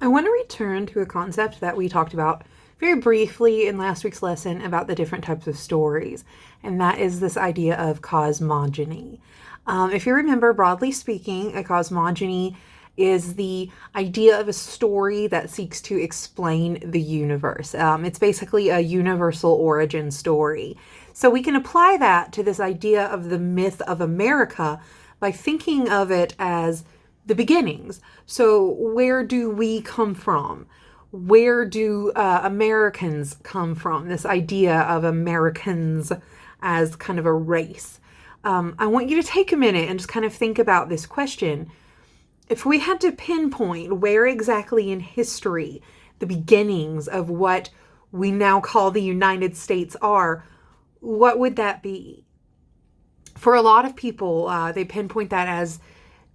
I want to return to a concept that we talked about very briefly in last week's lesson about the different types of stories, and that is this idea of cosmogony. If you remember, broadly speaking, a cosmogony is the idea of a story that seeks to explain the universe. It's basically a universal origin story. So we can apply that to this idea of the myth of America by thinking of it as the beginnings. So where do we come from? Where do Americans come from? This idea of Americans as kind of a race. I want you to take a minute and just kind of think about this question. If we had to pinpoint where exactly in history the beginnings of what we now call the United States are, what would that be? For a lot of people, they pinpoint that as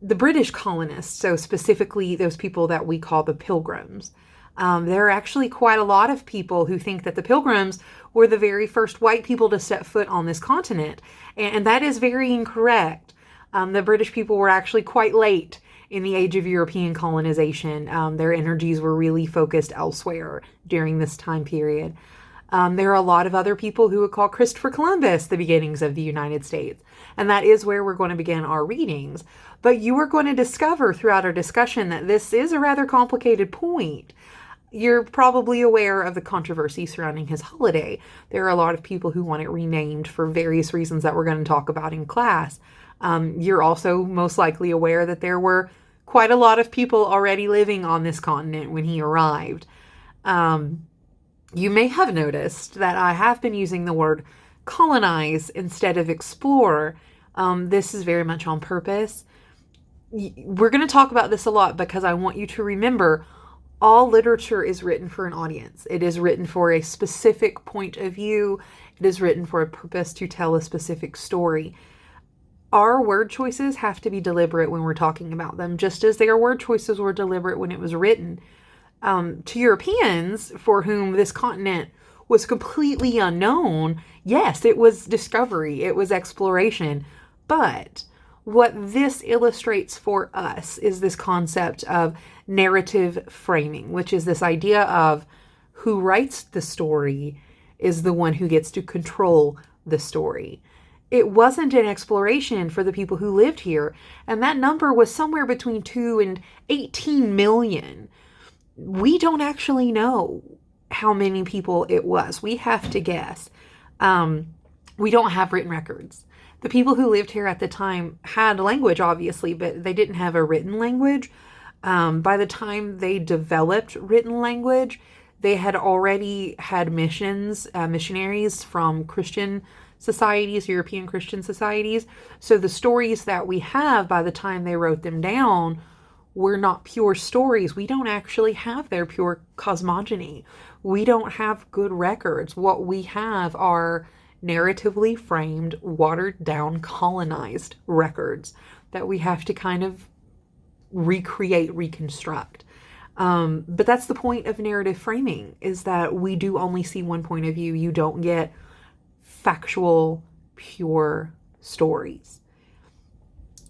the British colonists, so specifically those people that we call the Pilgrims. There are actually quite a lot of people who think that the Pilgrims were the very first white people to step foot on this continent, and that is very incorrect. The British people were actually quite late in the age of European colonization. Their energies were really focused elsewhere during this time period. There are a lot of other people who would call Christopher Columbus the beginnings of the United States, and that is where we're going to begin our readings. But you are going to discover throughout our discussion that this is a rather complicated point. You're probably aware of the controversy surrounding his holiday. There are a lot of people who want it renamed for various reasons that we're going to talk about in class. You're also most likely aware that there were quite a lot of people already living on this continent when he arrived. You may have noticed that I have been using the word colonize instead of explore. This is very much on purpose. We're going to talk about this a lot because I want you to remember all literature is written for an audience. It is written for a specific point of view. It is written for a purpose to tell a specific story. Our word choices have to be deliberate when we're talking about them, just as their word choices were deliberate when it was written. To Europeans, for whom this continent was completely unknown, yes, it was discovery, it was exploration. But what this illustrates for us is this concept of narrative framing, which is this idea of who writes the story is the one who gets to control the story. It wasn't an exploration for the people who lived here, and that number was somewhere between 2 and 18 million. We don't actually know how many people it was. We have to guess. We don't have written records. The people who lived here at the time had language, obviously, but they didn't have a written language. By the time they developed written language, they had already had missionaries from Christian societies, European Christian societies. So the stories that we have by the time they wrote them down were not pure stories. We don't actually have their pure cosmogony. We don't have good records. What we have are narratively framed, watered down, colonized records that we have to kind of recreate, reconstruct. But that's the point of narrative framing, is that we do only see one point of view. You don't get factual, pure stories.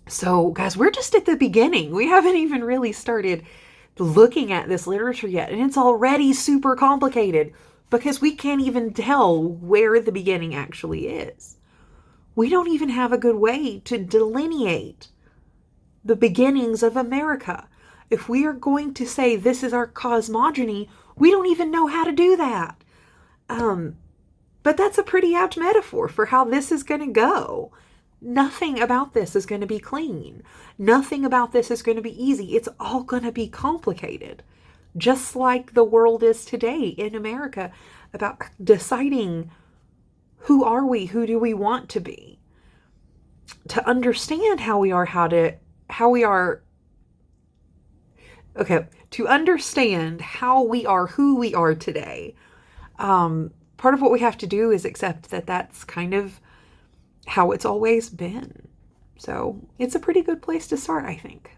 So, guys, we're just at the beginning. We haven't even really started looking at this literature yet, and it's already super complicated because we can't even tell where the beginning actually is. We don't even have a good way to delineate the beginnings of America. If we are going to say this is our cosmogony, we don't even know how to do that. But that's a pretty apt metaphor for how this is going to go. Nothing about this is going to be clean. Nothing about this is going to be easy. It's all going to be complicated. Just like the world is today in America about deciding who are we, who do we want to be. To understand to understand how we are who we are today, part of what we have to do is accept that that's kind of how it's always been. So it's a pretty good place to start, I think.